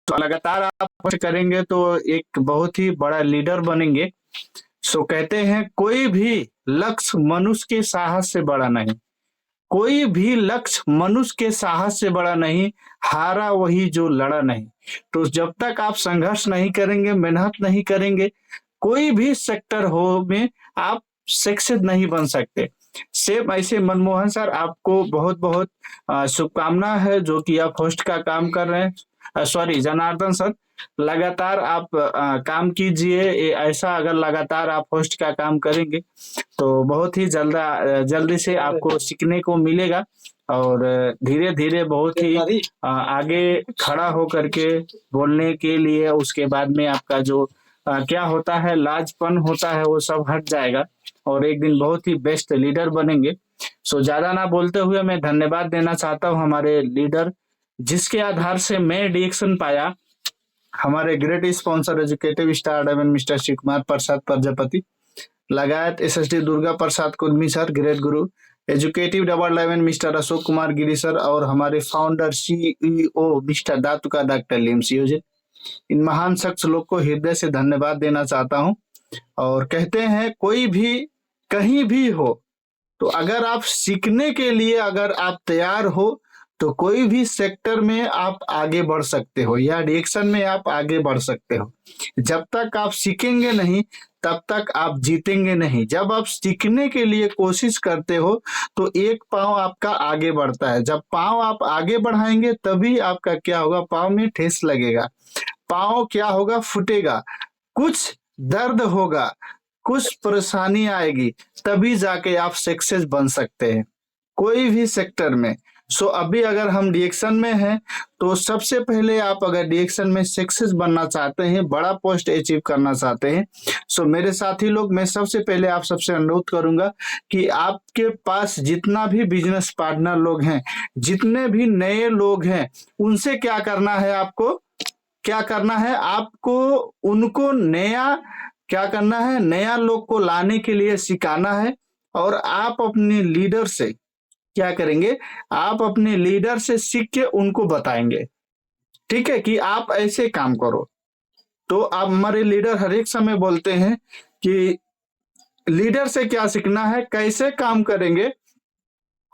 तो लगातार आप कुछ करेंगे तो एक बहुत ही बड़ा लीडर बनेंगे। सो कहते हैं कोई भी लक्ष्य मनुष्य के साहस से बड़ा नहीं, कोई भी लक्ष्य मनुष्य के साहस से बड़ा नहीं, हारा वही जो लड़ा नहीं। तो जब तक आप संघर्ष नहीं करेंगे, मेहनत नहीं करेंगे, कोई भी सेक्टर हो में आप सक्सेस नहीं बन सकते। सेम ऐसे मनमोहन सर आपको बहुत बहुत शुभकामना है जो कि आप होस्ट का काम कर रहे हैं। सॉरी जनार्दन सर, लगातार आप काम कीजिए। ऐसा अगर लगातार आप होस्ट का काम करेंगे तो बहुत ही जल्दी से आपको सीखने को मिलेगा और धीरे धीरे बहुत ही आगे खड़ा हो करके बोलने के लिए उसके बाद में आपका जो क्या होता है लाजपन होता है वो सब हट जाएगा और एक दिन बहुत ही बेस्ट लीडर बनेंगे। सो ज्यादा ना बोलते हुए मैं धन्यवाद देना चाहता हूँ हमारे लीडर, जिसके आधार से मैं डिएक्शन पाया। हमारे ग्रेट स्पॉन्सर एजुकेटिव स्टार एवं मिस्टर शिव कुमार प्रसाद प्रजापति, लगायत SSD Durga Prasad Kurmi sir great guru, educative double 11 mister Ashok Kumar Giri sir और हमारे founder CEO mister Datuk doctor Lim सियोजित। इन महान शख्स लोग को हृदय से धन्यवाद देना चाहता हूं। और कहते हैं कोई भी कहीं भी हो तो अगर आप सीखने के लिए अगर आप तैयार हो तो कोई भी सेक्टर में आप आगे बढ़ सकते हो या डायरेक्शन में आप आगे बढ़ सकते हो। जब तक आप सीखेंगे नहीं तब तक आप जीतेंगे नहीं। जब आप सीखने के लिए कोशिश करते हो तो एक पांव आपका आगे बढ़ता है। जब पांव आप आगे बढ़ाएंगे तभी आपका क्या होगा, पांव में ठेस लगेगा, पांव क्या होगा, फूटेगा, कुछ दर्द होगा, कुछ परेशानी आएगी, तभी जाके आप सक्सेस बन सकते हैं कोई भी सेक्टर में। सो अभी अगर हम डिएक्शन में हैं तो सबसे पहले आप अगर डिएक्शन में सक्सेस बनना चाहते हैं, बड़ा पोस्ट अचीव करना चाहते हैं, सो मेरे साथी लोग, मैं सबसे पहले आप सबसे अनुरोध करूंगा कि आपके पास जितना भी बिजनेस पार्टनर लोग हैं, जितने भी नए लोग हैं, उनसे क्या करना है, आपको क्या करना है, आपको उनको नया क्या करना है, नया लोग को लाने के लिए सिखाना है। और आप अपने लीडर से क्या करेंगे, आप अपने लीडर से सीख के उनको बताएंगे, ठीक है, कि आप ऐसे काम करो। तो आप हमारे लीडर हर एक समय बोलते हैं कि लीडर से क्या सीखना है, कैसे काम करेंगे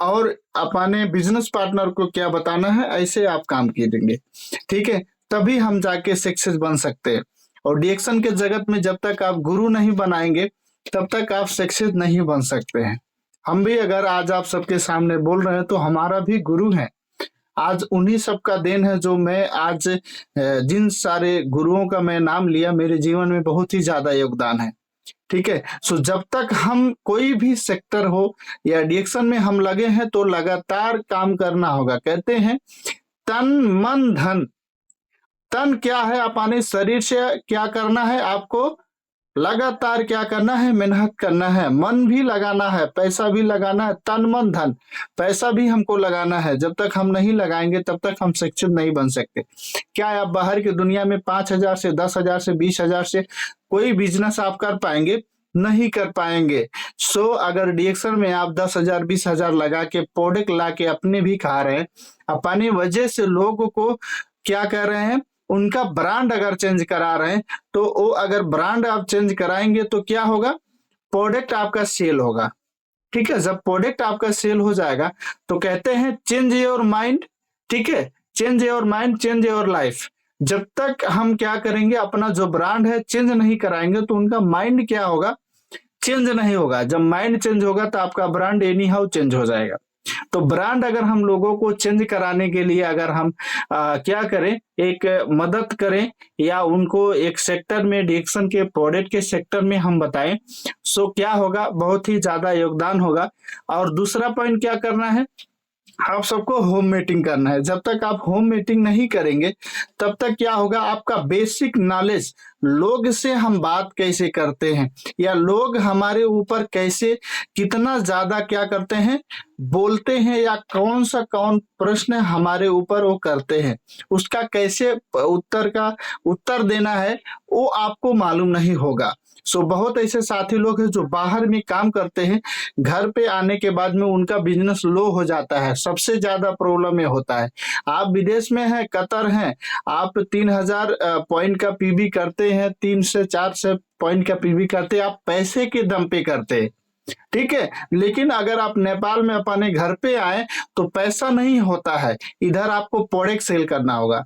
और अपने बिजनेस पार्टनर को क्या बताना है, ऐसे आप काम कीजिए, ठीक है, तभी हम जाके सक्सेस बन सकते हैं। और डिएक्शन के जगत में जब तक आप गुरु नहीं बनाएंगे तब तक आप सक्सेस नहीं बन सकते हैं। हम भी अगर आज आप सबके सामने बोल रहे हैं तो हमारा भी गुरु है, आज उन्हीं सबका देन है जो मैं आज जिन सारे गुरुओं का मैं नाम लिया, मेरे जीवन में बहुत ही ज्यादा योगदान है, ठीक है। सो जब तक हम कोई भी सेक्टर हो या डिएक्शन में हम लगे हैं तो लगातार काम करना होगा। कहते हैं तन मन धन, तन क्या है, अपने शरीर से क्या करना है, आपको लगातार क्या करना है, मेहनत करना है, मन भी लगाना है, पैसा भी लगाना है, तन मन धन, पैसा भी हमको लगाना है। जब तक हम नहीं लगाएंगे तब तक हम सक्सेस नहीं बन सकते। क्या आप बाहर की दुनिया में 5,000 से 10,000 से 20,000 से कोई बिजनेस आप कर पाएंगे? नहीं कर पाएंगे। सो अगर डिएक्शन में आप 10,000 20,000 लगा के प्रोडक्ट ला के अपने भी खा रहे हैं, अपनी वजह से लोगों को क्या कर रहे हैं, उनका ब्रांड अगर चेंज करा रहे हैं, तो वो अगर ब्रांड आप चेंज कराएंगे तो क्या होगा, प्रोडक्ट आपका सेल होगा, ठीक है। जब प्रोडक्ट आपका सेल हो जाएगा तो कहते हैं चेंज योर माइंड, ठीक है, change your mind change your life. जब तक हम क्या करेंगे, अपना जो ब्रांड है चेंज नहीं कराएंगे तो उनका माइंड क्या होगा, चेंज नहीं होगा। जब माइंड चेंज होगा तो आपका ब्रांड एनी हाउ चेंज हो जाएगा। तो ब्रांड अगर हम लोगों को चेंज कराने के लिए अगर हम क्या करें, एक मदद करें या उनको एक सेक्टर में डिएक्शन के प्रोडक्ट के सेक्टर में हम बताएं, सो क्या होगा, बहुत ही ज्यादा योगदान होगा। और दूसरा पॉइंट क्या करना है, आप सबको होम मीटिंग करना है। जब तक आप होम मीटिंग नहीं करेंगे तब तक क्या होगा, आपका बेसिक नॉलेज, लोग से हम बात कैसे करते हैं या लोग हमारे ऊपर कैसे कितना ज्यादा क्या करते हैं, बोलते हैं, या कौन प्रश्न हमारे ऊपर वो करते हैं, उसका कैसे उत्तर देना है वो आपको मालूम नहीं होगा। सो बहुत ऐसे साथी लोग हैं जो बाहर में काम करते हैं, घर पे आने के बाद में उनका बिजनेस लो हो जाता है। सबसे ज्यादा प्रॉब्लम ये होता है। आप विदेश में हैं, कतर हैं, आप 3,000 पॉइंट का पीबी करते हैं, 3 से 4 पॉइंट का पीबी करते हैं, आप पैसे के दम पे करते हैं, ठीक है। लेकिन अगर आप नेपाल में अपने घर पे आए तो पैसा नहीं होता है, इधर आपको प्रोडक्ट सेल करना होगा।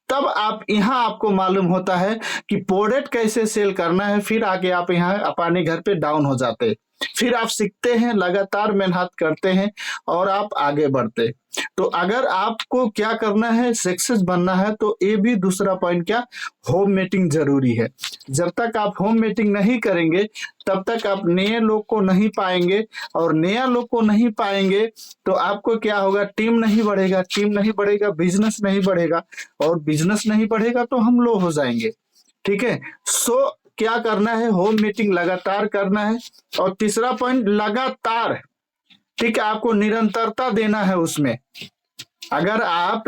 तब आप यहाँ आपको मालूम होता है कि प्रोडक्ट कैसे सेल करना है, फिर आगे आप यहाँ अपने घर पे डाउन हो जाते हैं। फिर आप सीखते हैं, लगातार मेहनत करते हैं और आप आगे बढ़ते। तो अगर आपको क्या करना है, सक्सेस बनना है, तो ये भी दूसरा पॉइंट क्या, होम मीटिंग जरूरी है। जब तक आप होम मीटिंग नहीं करेंगे तब तक आप नए लोग को नहीं पाएंगे, और नया लोग को नहीं पाएंगे तो आपको क्या होगा, टीम नहीं बढ़ेगा, टीम नहीं बढ़ेगा, बिजनेस नहीं बढ़ेगा, और बिजनेस नहीं बढ़ेगा तो हम लो हो जाएंगे, ठीक है। सो क्या करना है, होम मीटिंग लगातार करना है। और तीसरा पॉइंट, लगातार, ठीक है, आपको निरंतरता देना है उसमें। अगर आप,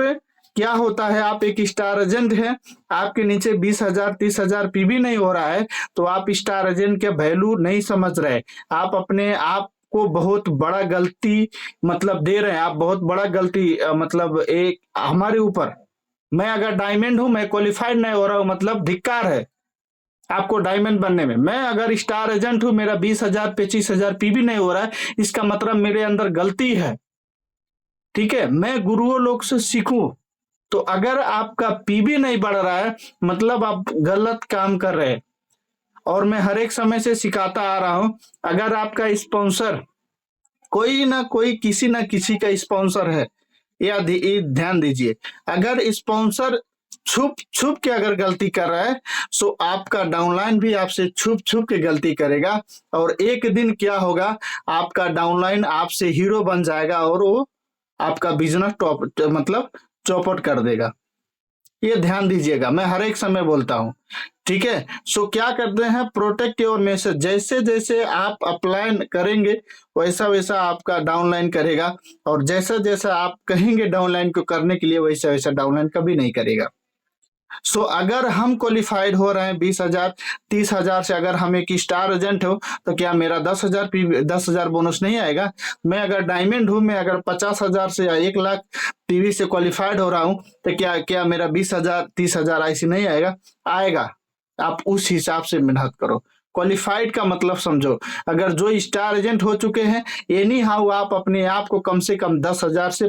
क्या होता है, आप एक स्टार एजेंट है, आपके नीचे 20,000 30,000 पीबी नहीं हो रहा है, तो आप स्टार एजेंट के वैल्यू नहीं समझ रहे, आप अपने आप को बहुत बड़ा गलती मतलब दे रहे हैं, आप बहुत बड़ा गलती मतलब एक हमारे ऊपर, मैं अगर डायमंड हूं, मैं क्वालिफाइड नहीं हो रहा हूं, मतलब धिक्कार है आपको डायमंड बनने में। मैं अगर स्टार एजेंट हूं, मेरा 20,000 25,000 पीबी नहीं हो रहा है, इसका मतलब मेरे अंदर गलती है, ठीक है। मैं गुरुओं लोग से सीखूं। तो अगर आपका पीबी नहीं बढ़ रहा है, मतलब आप गलत काम कर रहे हैं। और मैं हर एक समय से सिखाता आ रहा हूं, अगर आपका स्पॉन्सर कोई ना कोई, किसी ना किसी का स्पॉन्सर है, या ध्यान दीजिए, अगर स्पॉन्सर छुप छुप के अगर गलती कर रहा है, तो आपका डाउनलाइन भी आपसे छुप छुप के गलती करेगा, और एक दिन क्या होगा, आपका डाउनलाइन आपसे हीरो बन जाएगा, और वो आपका बिजनेस टॉप मतलब चौपट कर देगा। ये ध्यान दीजिएगा, मैं हर एक समय बोलता हूं, ठीक है। सो क्या करते हैं, प्रोटेक्ट योर मैसेज, जैसे जैसे आप अप्लाई करेंगे वैसा वैसा आपका डाउनलाइन करेगा, और जैसा जैसा आप कहेंगे डाउनलाइन को करने के लिए, वैसा वैसा डाउनलाइन कभी नहीं करेगा। सो अगर हम क्वालिफाइड हो रहे हैं 20,000 30,000 से, अगर हम एक स्टार एजेंट हो, तो क्या मेरा 10,000 बोनस नहीं आएगा? मैं अगर डायमंड हूं, मैं अगर 50,000 से या 1 लाख पीवी से क्वालिफाइड हो रहा हूं, तो क्या क्या मेरा 20,000 30,000 ऐसी नहीं आएगा? आएगा। आप उस हिसाब से मेहनत करो। क्वालिफाइड का मतलब समझो, अगर जो स्टार एजेंट हो चुके हैं, एनी हाउ आप अपने आप को कम से कम 10,000 से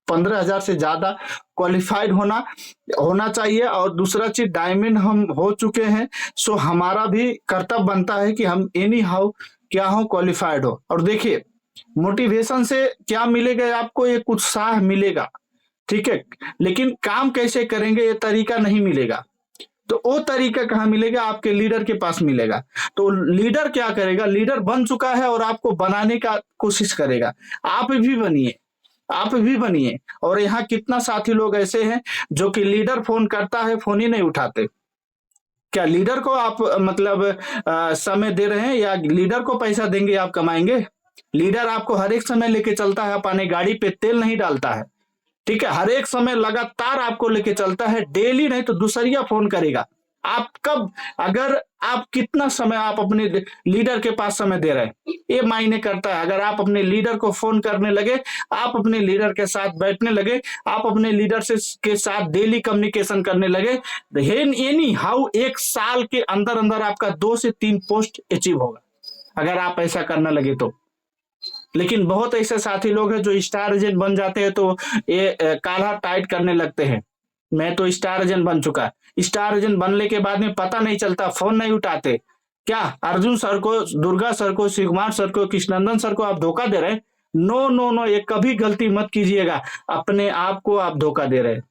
15,000 से ज्यादा क्वालिफाइड होना होना चाहिए। और दूसरा चीज, डायमंड हम हो चुके हैं, सो हमारा भी कर्तव्य बनता है कि हम एनी हाउ क्या हो, क्वालिफाइड हो। और देखिए, मोटिवेशन से क्या मिलेगा आपको, एक उत्साह मिलेगा, ठीक है, लेकिन काम कैसे करेंगे ये तरीका नहीं मिलेगा। तो वो तरीका कहाँ मिलेगा? आपके लीडर के पास मिलेगा। तो लीडर क्या करेगा, लीडर बन चुका है और आपको बनाने का कोशिश करेगा। आप भी बनिए, आप भी बनिए। और यहाँ कितना साथी लोग ऐसे हैं जो कि लीडर फोन करता है, फोन ही नहीं उठाते। क्या लीडर को आप मतलब समय दे रहे हैं, या लीडर को पैसा देंगे आप कमाएंगे? लीडर आपको हर एक समय लेके चलता है, अपने गाड़ी पे तेल नहीं डालता है, ठीक है। हर एक समय लगातार आपको लेके चलता है, डेली नहीं तो दूसरिया फोन करेगा। आप कब, अगर आप कितना समय आप अपने लीडर के पास समय दे रहे हैं, ये मायने करता है। अगर आप अपने लीडर को फोन करने लगे, आप अपने लीडर के साथ बैठने लगे, आप अपने लीडर से के साथ डेली कम्युनिकेशन करने लगे, एनी हाउ 1 साल के अंदर अंदर आपका 2 से 3 पोस्ट अचीव होगा, अगर आप ऐसा करने लगे तो। लेकिन बहुत ऐसे साथी लोग हैं जो स्टार एजेंट बन जाते हैं, तो ये काला टाइट करने लगते हैं। मैं तो स्टार एजेंट बन चुका, स्टार एजेंट बनने के बाद में पता नहीं चलता, फोन नहीं उठाते। क्या अर्जुन सर को, दुर्गा सर को, शिव कुमार सर को, कृष्णनंदन सर को आप धोखा दे रहे हैं? नो नो नो, ये कभी गलती मत कीजिएगा। अपने आप को आप धोखा दे रहे हैं,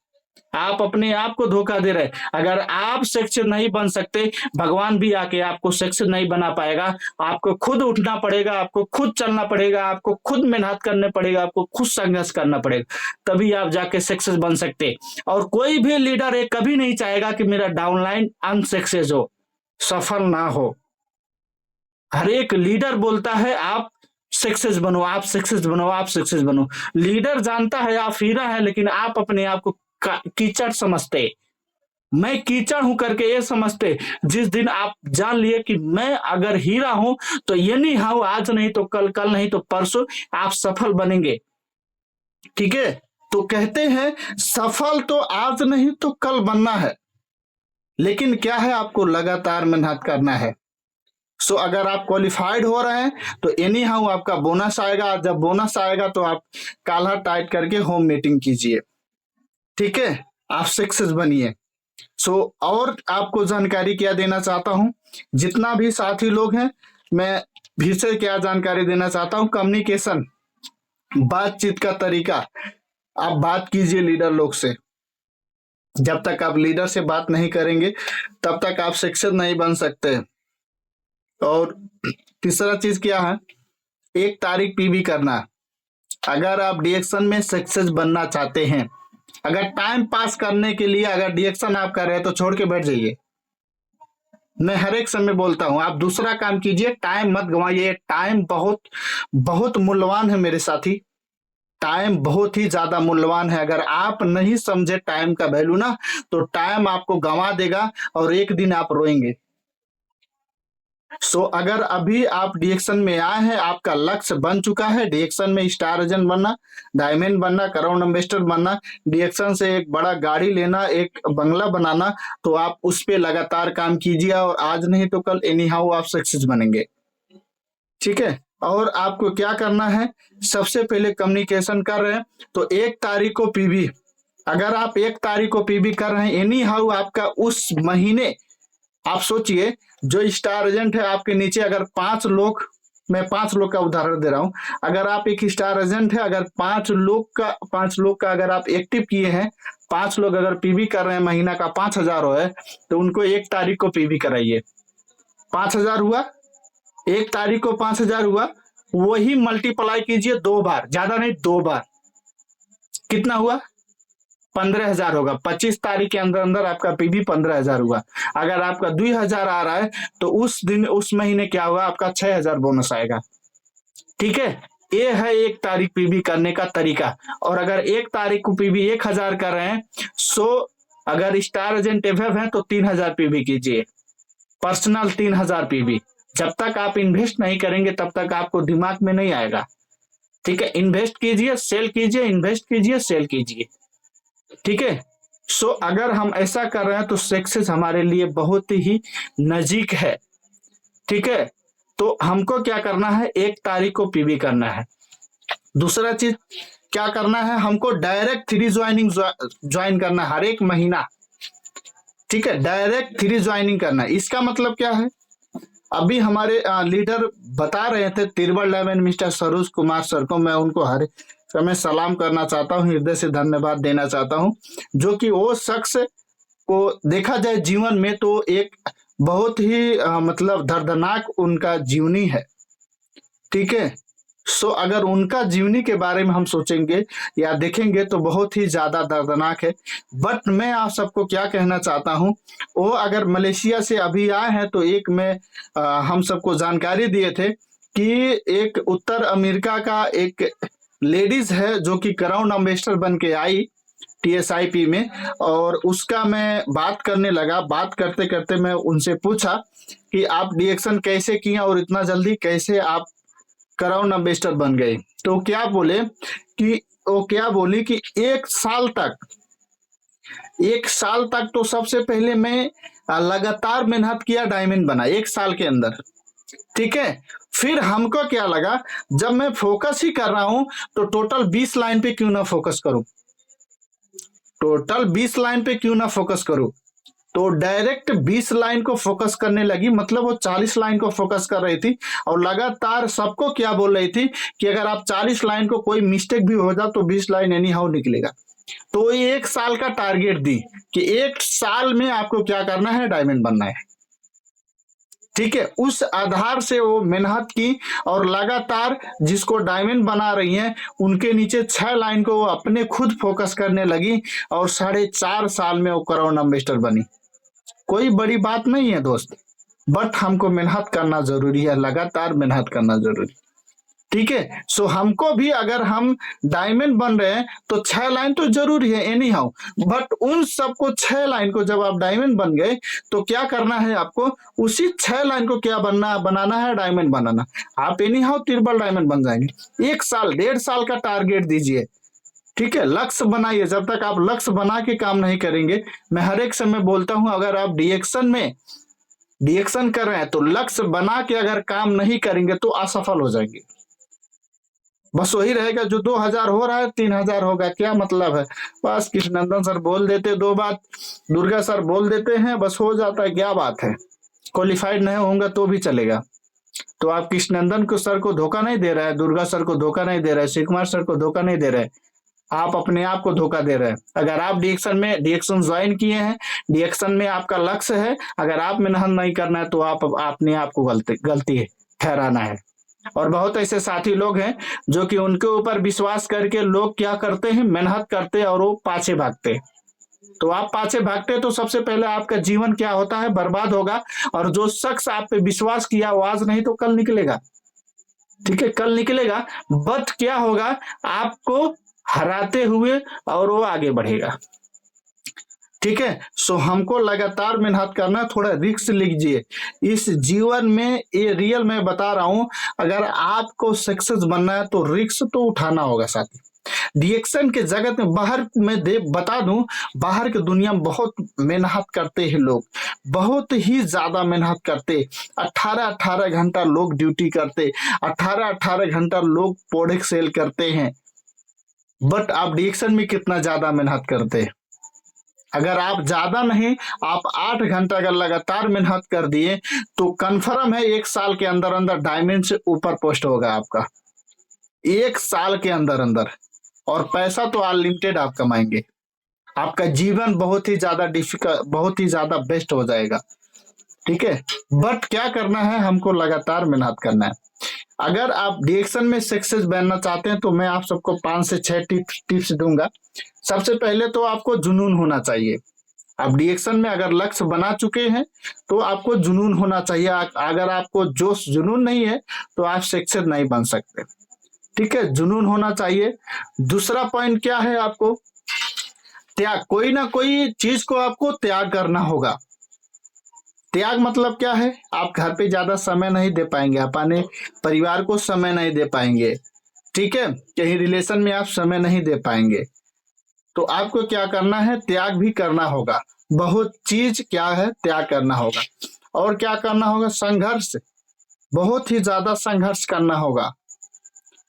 आप अपने आप को धोखा दे रहे हैं। अगर आप सक्सेस नहीं बन सकते, भगवान भी आके आपको सक्सेस नहीं बना पाएगा। आपको खुद उठना पड़ेगा, आपको खुद चलना पड़ेगा, आपको खुद मेहनत करने पड़ेगा, आपको खुद संघर्ष करना पड़ेगा, तभी आप जाके सक्सेस बन सकते। और कोई भी लीडर एक कभी नहीं चाहेगा कि मेरा डाउनलाइन अनसक्सेस हो, सफल ना हो। हर एक लीडर बोलता है आप सक्सेस बनो, आप सक्सेस बनो, आप सक्सेस बनो। लीडर जानता है आप हीरा है, लेकिन आप अपने आप को कीचड़ समझते। मैं कीचड़ हूं करके ये समझते। जिस दिन आप जान लिए कि मैं अगर हीरा हूं, तो ये नहीं हाउ आज नहीं तो कल, कल नहीं तो परसों आप सफल बनेंगे। ठीक है, तो कहते हैं सफल तो आज नहीं तो कल बनना है, लेकिन क्या है, आपको लगातार मेहनत करना है। सो अगर आप क्वालिफाइड हो रहे हैं तो एनी हाउ आपका बोनस आएगा। जब बोनस आएगा तो आप कालर टाइट करके होम मीटिंग कीजिए। ठीक है, आप सक्सेस बनिए। सो और आपको जानकारी क्या देना चाहता हूं, जितना भी साथी लोग हैं, मैं फिर से क्या जानकारी देना चाहता हूं, कम्युनिकेशन, बातचीत का तरीका। आप बात कीजिए लीडर लोग से। जब तक आप लीडर से बात नहीं करेंगे तब तक आप सक्सेस नहीं बन सकते। और तीसरा चीज क्या है, एक तारीख पीबी करना। अगर आप डिएक्शन में सक्सेस बनना चाहते हैं, अगर टाइम पास करने के लिए अगर डिएक्शन आप कर रहे हैं तो छोड़ के बैठ जाइए। मैं हर एक समय बोलता हूं, आप दूसरा काम कीजिए, टाइम मत गंवाइए। टाइम बहुत बहुत मूल्यवान है मेरे साथी। टाइम बहुत ही ज्यादा मूल्यवान है। अगर आप नहीं समझे टाइम का वैल्यू ना, तो टाइम आपको गंवा देगा और एक दिन आप रोएंगे। सो अगर अभी आप डिएक्शन में आए हैं, आपका लक्ष्य बन चुका है डिएक्शन में स्टार एजेंट बनना, डायमंड बनना, क्राउन इन्वेस्टर बनना, डिएक्शन से एक बड़ा गाड़ी लेना, एक बंगला बनाना, तो आप उस पे लगातार काम कीजिए और आज नहीं तो कल एनी हाउ आप सक्सेस बनेंगे। ठीक है, और आपको क्या करना है, सबसे पहले कम्युनिकेशन कर रहे हैं तो 1 तारीख को पीबी। अगर आप 1 तारीख को पीबी कर रहे हैं, एनी हाउ आपका उस महीने, आप सोचिए जो स्टार एजेंट है आपके नीचे अगर 5 लोग, मैं 5 लोग का उदाहरण दे रहा हूं, अगर आप एक स्टार एजेंट है, अगर 5 लोग का अगर आप एक्टिव किए हैं, 5 लोग अगर पीबी कर रहे हैं, महीना का 5,000 हो है, तो उनको 1 तारीख को पीबी कराइए। 5,000 हुआ, 1 तारीख को 5,000 हुआ, वही मल्टीप्लाई कीजिए 2 बार, ज्यादा नहीं 2 बार, कितना हुआ, 15,000 होगा। 25 तारीख के अंदर अंदर आपका पीबी 15,000 हुआ। अगर आपका 2,000 आ रहा है तो उस दिन उस महीने क्या होगा, आपका 6,000 बोनस आएगा। ठीक है, ये है 1 तारीख पीबी करने का तरीका। और अगर 1 तारीख को पीबी 1,000 कर रहे हैं, सो अगर स्टार एजेंट एफएफ है तो 3,000 पीबी कीजिए, पर्सनल 3,000 पीबी। जब तक आप इन्वेस्ट नहीं करेंगे तब तक आपको दिमाग में नहीं आएगा। ठीक है, इन्वेस्ट कीजिए, सेल कीजिए, इन्वेस्ट कीजिए, सेल कीजिए। ठीक है, सो अगर हम ऐसा कर रहे हैं तो सक्सेस हमारे लिए बहुत ही नजीक है। ठीक है, तो हमको क्या करना है, 1 तारीख को पीबी करना है। दूसरा चीज क्या करना है, हमको डायरेक्ट 3 ज्वाइनिंग ज्वाइन करना है हर एक महीना। ठीक है, डायरेक्ट 3 ज्वाइनिंग करना है। इसका मतलब क्या है, अभी हमारे लीडर बता रहे थे तिरवल diamond mister Saroj Kumar sir को, मैं उनको हर समय सलाम करना चाहता हूँ, हृदय से धन्यवाद देना चाहता हूँ, जो कि वो शख्स को देखा जाए जीवन में तो एक बहुत ही मतलब दर्दनाक उनका जीवनी है। ठीक है, सो अगर उनका जीवनी के बारे में हम सोचेंगे या देखेंगे तो बहुत ही ज्यादा दर्दनाक है। बट मैं आप सबको क्या कहना चाहता हूं, वो अगर मलेशिया से अभी आए हैं तो एक में हम सबको जानकारी दिए थे कि एक उत्तर अमेरिका का एक लेडीज है जो कि क्राउन एम्बेसडर बन के आई TSIP में, और उसका मैं बात करने लगा। बात करते करते मैं उनसे पूछा कि आप डिएक्शन कैसे किए और इतना जल्दी कैसे आप क्राउन एम्बेसडर बन गए। तो क्या बोले कि वो क्या बोली कि 1 साल तक तो सबसे पहले मैं लगातार मेहनत किया, डायमंड बना 1 साल के अंदर। ठीक है, फिर हमको क्या लगा, जब मैं फोकस ही कर रहा हूं तो टोटल 20 लाइन पे क्यों ना फोकस करूं, टोटल 20 लाइन पे क्यों ना फोकस करूं। तो डायरेक्ट 20 लाइन को फोकस करने लगी, मतलब वो 40 लाइन को फोकस कर रही थी और लगातार सबको क्या बोल रही थी कि अगर आप 40 लाइन को कोई मिस्टेक भी हो जाए तो 20 लाइन एनी हाउ निकलेगा। तो ये 1 साल का टारगेट दी कि 1 साल में आपको क्या करना है, डायमंड बनना है। ठीक है, उस आधार से वो मेहनत की और लगातार जिसको डायमंड बना रही हैं उनके नीचे 6 लाइन को वो अपने खुद फोकस करने लगी और 4.5 साल में वो क्राउन एम्बेसडर बनी। कोई बड़ी बात नहीं है दोस्त, बट हमको मेहनत करना जरूरी है, लगातार मेहनत करना जरूरी। ठीक है। सो हमको भी अगर हम डायमंड बन रहे हैं तो 6 लाइन तो जरूरी है एनी हाउ, बट उन सबको 6 लाइन को जब आप डायमंड बन गए तो क्या करना है आपको, उसी 6 लाइन को क्या बनाना है, डायमंड बनाना। आप एनी हाउ ट्रिपल डायमंड बन जाएंगे। 1 साल 1.5 साल का टारगेट दीजिए, ठीक है, लक्ष्य बनाइए। जब तक आप लक्ष्य बना के काम नहीं करेंगे, मैं हर एक समय बोलता हूं, अगर आप डीएक्शन कर रहे हैं तो लक्ष्य बना के अगर काम नहीं करेंगे तो असफल हो जाएंगे। बस वही रहेगा, जो 2000 हो रहा है 3000 होगा, क्या मतलब है। बस कृष्णनंदन सर बोल देते 2 बात, दुर्गा सर बोल देते हैं, बस हो जाता है, क्या बात है। क्वालिफाइड नहीं होंगे तो भी चलेगा। तो आप कृष्णनंदन को सर को धोखा नहीं दे रहे हैं, दुर्गा सर को धोखा नहीं दे रहे हैं, शिव कुमार सर को धोखा नहीं दे रहे, आप अपने आप को धोखा दे रहे हैं। अगर आप डीएक्शन ज्वाइन किए हैं, डीएक्शन में आपका लक्ष्य है, अगर आप मेहनत नहीं करना है तो आप अपने आप को गलती ठहराना है। और बहुत ऐसे साथी लोग हैं जो कि उनके ऊपर विश्वास करके लोग क्या करते हैं, मेहनत करते और वो पाछे भागते। तो आप पाछे भागते तो सबसे पहले आपका जीवन क्या होता है, बर्बाद होगा। और जो शख्स आप पे विश्वास किया वो आज नहीं तो कल निकलेगा, ठीक है, कल निकलेगा। बट क्या होगा, आपको हराते हुए और वो आगे बढ़ेगा, ठीक है। सो हमको लगातार मेहनत करना, थोड़ा रिस्क लीजिए इस जीवन में। ये रियल मैं बता रहा हूं, अगर आपको सक्सेस बनना है तो रिस्क तो उठाना होगा साथी। डीएक्शन के जगत में बाहर में बता दूं, बाहर की दुनिया में बहुत मेहनत करते हैं लोग, बहुत ही ज्यादा मेहनत करते। 18-18 घंटा लोग ड्यूटी करते, 18-18 घंटा लोग प्रोडक्ट सेल करते हैं। बट आप डीएक्शन में कितना ज्यादा मेहनत करते हैं। अगर आप ज्यादा नहीं, आप 8 घंटा अगर लगातार मेहनत कर दिए तो कंफर्म है 1 साल के अंदर अंदर डायमंड से ऊपर पोस्ट होगा आपका, 1 साल के अंदर अंदर। और पैसा तो अनलिमिटेड आप कमाएंगे, आपका जीवन बहुत ही ज्यादा डिफिकल्ट, बहुत ही ज्यादा बेस्ट हो जाएगा, ठीक है। बट क्या करना है, हमको लगातार मेहनत करना है। अगर आप डीएक्शन में सक्सेस बनना चाहते हैं तो मैं आप सबको 5 से 6 टिप्स दूंगा। सबसे पहले तो आपको जुनून होना चाहिए। आप डीएक्शन में अगर लक्ष्य बना चुके हैं तो आपको जुनून होना चाहिए। अगर आपको जोश जुनून नहीं है तो आप सक्सेस नहीं बन सकते, ठीक है, जुनून होना चाहिए। दूसरा पॉइंट क्या है, आपको त्याग, कोई ना कोई चीज को आपको त्याग करना होगा। त्याग मतलब क्या है, आप घर पे ज्यादा समय नहीं दे पाएंगे, अपने परिवार को समय नहीं दे पाएंगे, ठीक है, कहीं रिलेशन में आप समय नहीं दे पाएंगे। तो आपको क्या करना है, त्याग भी करना होगा। बहुत चीज क्या है, त्याग करना होगा। और क्या करना होगा, संघर्ष, बहुत ही ज्यादा संघर्ष करना होगा,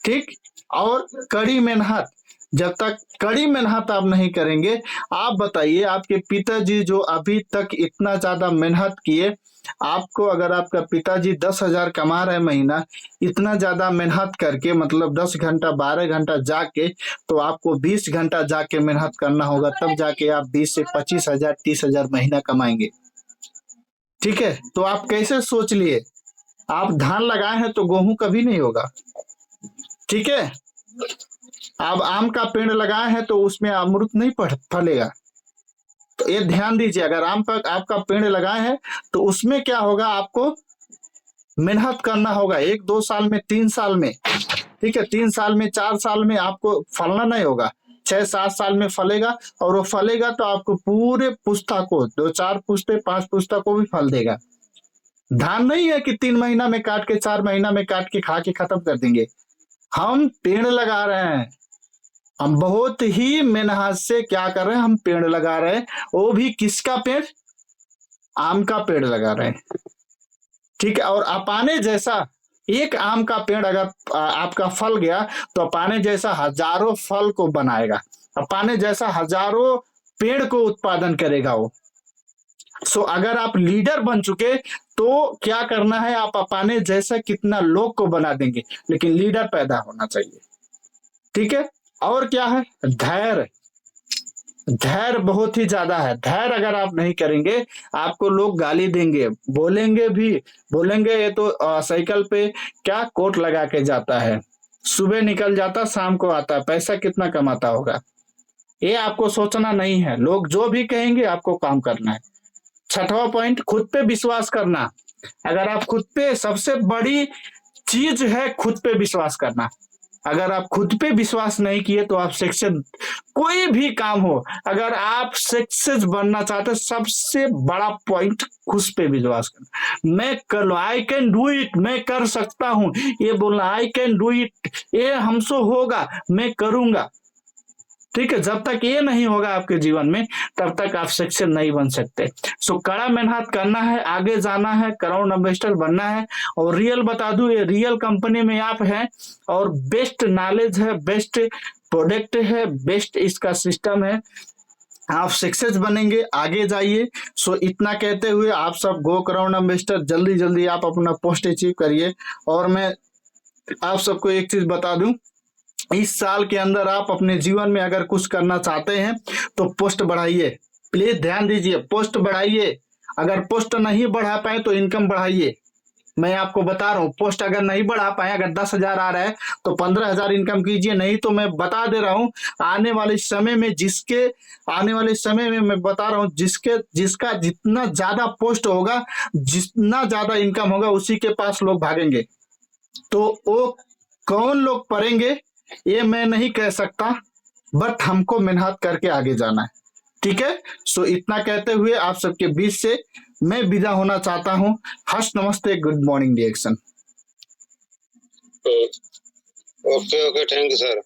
ठीक। और कड़ी मेहनत, जब तक कड़ी मेहनत आप नहीं करेंगे, आप बताइए आपके पिताजी जो अभी तक इतना ज्यादा मेहनत किए, आपको अगर आपका पिताजी 10,000 कमा रहे महीना, इतना ज्यादा मेहनत करके, मतलब 10 घंटा 12 घंटा जाके, तो आपको 20 घंटा जाके मेहनत करना होगा, तब जाके आप 20 से 25,000 30,000 महीना कमाएंगे, ठीक है। तो आप कैसे सोच लिए, आप धान लगाए हैं तो गेहूं कभी नहीं होगा, ठीक है। आप आम का पेड़ लगाए हैं तो उसमें अमरूद नहीं फलेगा। तो ये ध्यान दीजिए, अगर आम पर आपका पेड़ लगाए हैं तो उसमें क्या होगा, आपको मेहनत करना होगा 1-2 साल में, 3 साल में, ठीक है, 3 साल में, 4 साल में आपको फलना नहीं होगा, 6-7 साल में फलेगा। और वो फलेगा तो आपको पूरे पुस्ता को, 2-4 पुस्ते 5 पुस्ता को भी फल देगा। धान नहीं है कि 3 महीना में काट के 4 महीना में काट के खा के खत्म कर देंगे। हम पेड़ लगा रहे हैं, हम बहुत ही मेहनत से क्या कर रहे हैं, हम पेड़ लगा रहे हैं। वो भी किसका पेड़, आम का पेड़ लगा रहे हैं, ठीक है। और अपाने जैसा एक आम का पेड़ अगर आपका फल गया तो अपाने जैसा हजारों फल को बनाएगा, अपाने जैसा हजारों पेड़ को उत्पादन करेगा वो। सो अगर आप लीडर बन चुके तो क्या करना है, आप अपाने जैसा कितना लोग को बना देंगे, लेकिन लीडर पैदा होना चाहिए, ठीक है। और क्या है, धैर्य, धैर्य बहुत ही ज्यादा है। धैर्य अगर आप नहीं करेंगे, आपको लोग गाली देंगे, बोलेंगे भी, बोलेंगे ये तो साइकिल पे क्या कोट लगा के जाता है, सुबह निकल जाता शाम को आता, पैसा कितना कमाता होगा। ये आपको सोचना नहीं है, लोग जो भी कहेंगे आपको काम करना है। 6वां पॉइंट, खुद पे विश्वास करना। अगर आप खुद पे, सबसे बड़ी चीज है खुद पे विश्वास करना। अगर आप खुद पे विश्वास नहीं किए तो आप सक्सेस, कोई भी काम हो, अगर आप सक्सेस बनना चाहते, सबसे बड़ा पॉइंट खुद पे विश्वास करना। मैं कर लो, आई कैन डू इट, मैं कर सकता हूं, ये बोलना आई कैन डू इट, ये हमसे होगा, मैं करूंगा। ठीक है, जब तक ये नहीं होगा आपके जीवन में, तब तक आप सक्सेस नहीं बन सकते। सो कड़ा मेहनत करना है, आगे जाना है, करोड़ इन्वेस्टर बनना है। और रियल बता दूं, ये रियल कंपनी में आप हैं और बेस्ट नॉलेज है, बेस्ट प्रोडक्ट है, बेस्ट इसका सिस्टम है, आप सक्सेस बनेंगे, आगे जाइए। सो इतना कहते हुए आप सब गो करोड़ इन्वेस्टर, जल्दी जल्दी आप अपना पोस्ट अचीव करिए। और मैं आप सबको एक चीज बता दूं, इस साल के अंदर आप अपने जीवन में अगर कुछ करना चाहते हैं तो पोस्ट बढ़ाइए। प्लीज ध्यान दीजिए, पोस्ट बढ़ाइए। अगर पोस्ट नहीं बढ़ा पाए तो इनकम बढ़ाइए। मैं आपको बता रहा हूँ, पोस्ट अगर नहीं बढ़ा पाए, अगर 10,000 आ रहा है तो 15,000 इनकम कीजिए। नहीं तो मैं बता दे रहा हूँ, आने वाले समय में मैं बता रहा हूँ, जिसका जितना ज्यादा पोस्ट होगा, जितना ज्यादा इनकम होगा, उसी के पास लोग भागेंगे। तो वो कौन लोग पढ़ेंगे ये मैं नहीं कह सकता, बट हमको मेहनत करके आगे जाना है। ठीक है, सो इतना कहते हुए आप सबके बीच से मैं विदा होना चाहता हूं। हर्ष नमस्ते, good morning reaction. Okay okay, thank you sir.